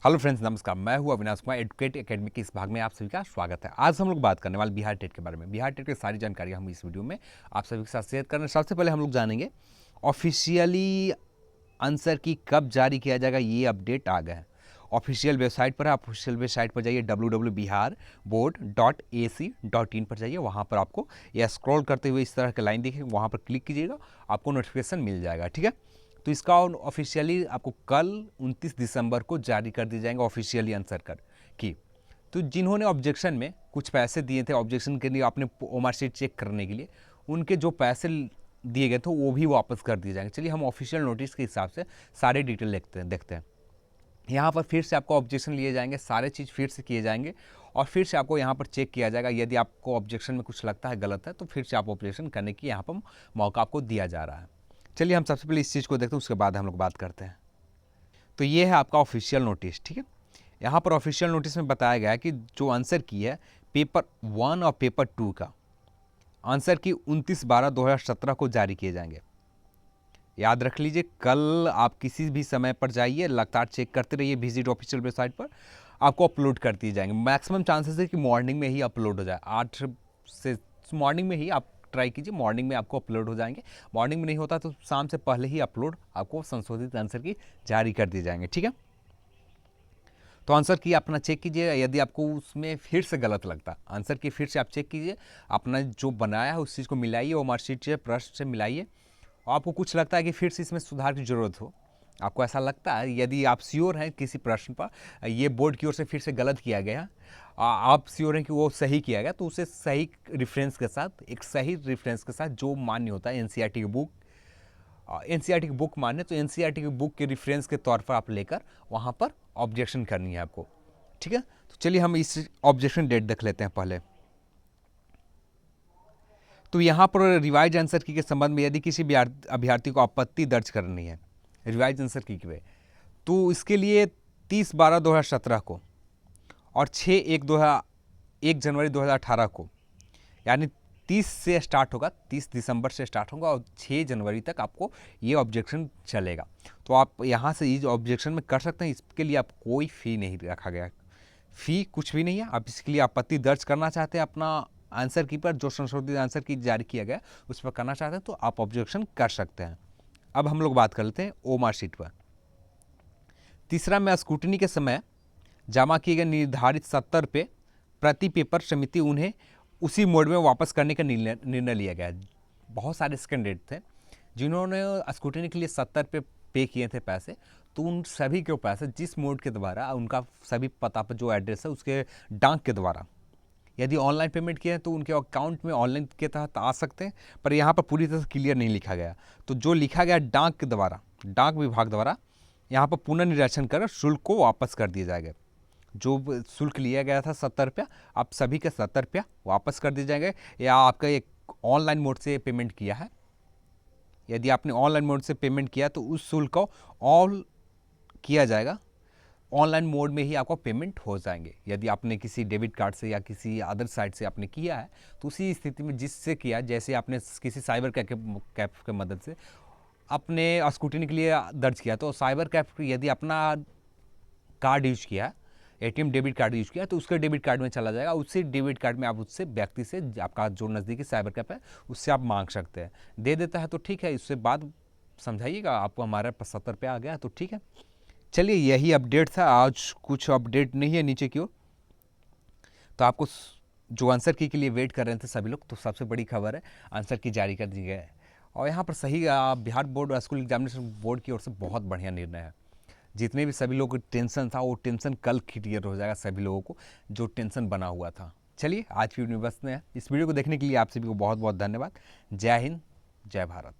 Hello friends, नमस्कार। मैं हूं अविनाश कुमार। एडुकेट एकेडमी के इस भाग में आप सभी का स्वागत है। आज हम लोग बात करने वाले बिहार टेट के बारे में। बिहार टेट की सारी जानकारी हम इस वीडियो में आप सभी के साथ शेयर कर रहे हैं। सबसे पहले हम लोग जानेंगे ऑफिशियली आंसर की कब जारी किया जाएगा। ये अपडेट आ गया है, ऑफिशियल वेबसाइट पर है। ऑफिशियल वेबसाइट पर जाइए, www.biharboard.ac.in पर जाइए। वहाँ पर आपको यह स्क्रॉल करते हुए इस तरह की लाइन दिखेगी, वहाँ पर क्लिक कीजिएगा, आपको नोटिफिकेशन मिल जाएगा। ठीक है, तो इसका ऑफिशियली आपको कल 29 दिसंबर को जारी कर दी जाएंगे ऑफिशियली आंसर कर की। तो जिन्होंने ऑब्जेक्शन में कुछ पैसे दिए थे, ऑब्जेक्शन के लिए अपने ओमार शीट चेक करने के लिए, उनके जो पैसे दिए गए थे वो भी वापस कर दिए जाएंगे। चलिए हम ऑफिशियल नोटिस के हिसाब से सारे डिटेल देखते हैं। यहाँ पर फिर से आपको ऑब्जेक्शन लिए जाएंगे, सारे चीज़ फिर से किए जाएंगे और फिर से आपको यहाँ पर चेक किया जाएगा। यदि आपको ऑब्जेक्शन में कुछ लगता है गलत है तो फिर से आप ऑब्जेक्शन करने की यहाँ पर मौका आपको दिया जा रहा है। चलिए हम सबसे पहले इस चीज़ को देखते हैं, उसके बाद हम लोग बात करते हैं। तो ये है आपका ऑफिशियल नोटिस। ठीक है, यहाँ पर ऑफिशियल नोटिस में बताया गया है कि जो आंसर की है पेपर 1 और पेपर 2 का आंसर की 29/12/2017 को जारी किए जाएंगे। याद रख लीजिए, कल आप किसी भी समय पर जाइए, लगातार चेक करते रहिए, विजिट ऑफिशियल वेबसाइट पर आपको अपलोड कर दिए जाएंगे। मैक्सिमम चांसेस है कि मॉर्निंग में ही अपलोड हो जाए, 8 से मॉर्निंग में ही आप ट्राई कीजिए, मॉर्निंग में आपको अपलोड हो जाएंगे। मॉर्निंग में नहीं होता तो शाम से पहले ही अपलोड आपको संशोधित आंसर की जारी कर दिए जाएंगे। ठीक है, तो आंसर की अपना चेक कीजिए। यदि आपको उसमें फिर से गलत लगता आंसर की, फिर से आप चेक कीजिए, अपना जो बनाया है उस चीज़ को मिलाइए, वो मार्कशीट से प्रश्न से मिलाइए। और आपको कुछ लगता है कि फिर से इसमें सुधार की ज़रूरत हो, आपको ऐसा लगता है, यदि आप श्योर हैं किसी प्रश्न पर ये बोर्ड की ओर से फिर से गलत किया गया, आप श्योर हैं कि वो सही किया गया, तो उसे सही रेफरेंस के साथ, एक सही रेफरेंस के साथ जो मान्य होता है एनसीईआरटी की बुक, एनसीईआरटी की बुक मान्य, तो एनसीईआरटी की बुक के रेफरेंस के तौर पर आप लेकर वहाँ पर ऑब्जेक्शन करनी है आपको। ठीक है, तो चलिए हम इस ऑब्जेक्शन डेट देख लेते हैं पहले। तो यहाँ पर रिवाइज आंसर की के संबंध में यदि किसी अभ्यर्थी को आपत्ति दर्ज करनी है रिवाइज आंसर की पे, तो इसके लिए 30/12/2017 को और 1 जनवरी 2018 को, यानी 30 से स्टार्ट होगा, 30 दिसंबर से स्टार्ट होगा और 6 जनवरी तक आपको ये ऑब्जेक्शन चलेगा। तो आप यहाँ से ये ऑब्जेक्शन में कर सकते हैं। इसके लिए आप कोई फ़ी नहीं रखा गया, फ़ी कुछ भी नहीं है। आप इसके लिए आपत्ति दर्ज करना चाहते हैं अपना आंसर की पर, जो संशोधित आंसर की जारी किया गया उस पर करना चाहते हैं तो आप ऑब्जेक्शन कर सकते हैं। अब हम लोग बात कर लेते हैं ओमार शीट पर। तीसरा में स्क्रूटनी के समय जमा किए गए निर्धारित 70 पे प्रति पेपर समिति उन्हें उसी मोड में वापस करने का निर्णय लिया गया। बहुत सारे कैंडिडेट थे जिन्होंने स्क्रूटनी के लिए 70 पे किए थे पैसे, तो उन सभी के पैसे जिस मोड के द्वारा उनका सभी पता पर जो एड्रेस है उसके डाक के द्वारा यदि ऑनलाइन पेमेंट किए हैं तो उनके अकाउंट में ऑनलाइन के तहत आ सकते हैं, पर यहाँ पर पूरी तरह से क्लियर नहीं लिखा गया। तो जो लिखा गया डाक के द्वारा, डाक विभाग द्वारा यहाँ पर पुनर्निरीक्षण कर शुल्क को वापस कर दिया जाएगा। जो शुल्क लिया गया था 70 रुपया, आप सभी के 70 रुपया वापस कर दिए जाएंगे। या आपका एक ऑनलाइन मोड से पेमेंट किया है, यदि आपने ऑनलाइन मोड से पेमेंट किया तो उस शुल्क को ऑल किया जाएगा, ऑनलाइन मोड में ही आपको पेमेंट हो जाएंगे। यदि आपने किसी डेबिट कार्ड से या किसी अदर साइट से आपने किया है तो उसी स्थिति में जिससे किया, जैसे आपने किसी साइबर कैफ के मदद से अपने स्कूटनी के लिए दर्ज किया, तो साइबर कैफ यदि अपना कार्ड यूज किया, एटीएम डेबिट कार्ड यूज किया, तो उसके डेबिट कार्ड में चला जाएगा। उसी डेबिट कार्ड में आप उससे व्यक्ति से, आपका जो नज़दीकी साइबर कैफ है उससे आप मांग सकते हैं। दे देता है तो ठीक है, इससे बाद समझाइएगा, आपको हमारे 70 रुपया आ गया तो ठीक है। चलिए यही अपडेट था आज, कुछ अपडेट नहीं है नीचे की ओर। तो आपको जो आंसर की के लिए वेट कर रहे थे सभी लोग, तो सबसे बड़ी खबर है आंसर की जारी कर दी गई है। और यहाँ पर सही Bihar board school examination board की ओर से बहुत बढ़िया निर्णय है। जितने भी सभी लोगों को टेंशन था वो टेंशन कल क्लियर हो जाएगा, सभी लोगों को जो टेंशन बना हुआ था। चलिए आज की वीडियो में बस में है। इस वीडियो को देखने के लिए आप सभी को बहुत बहुत धन्यवाद। जय हिंद, जय भारत।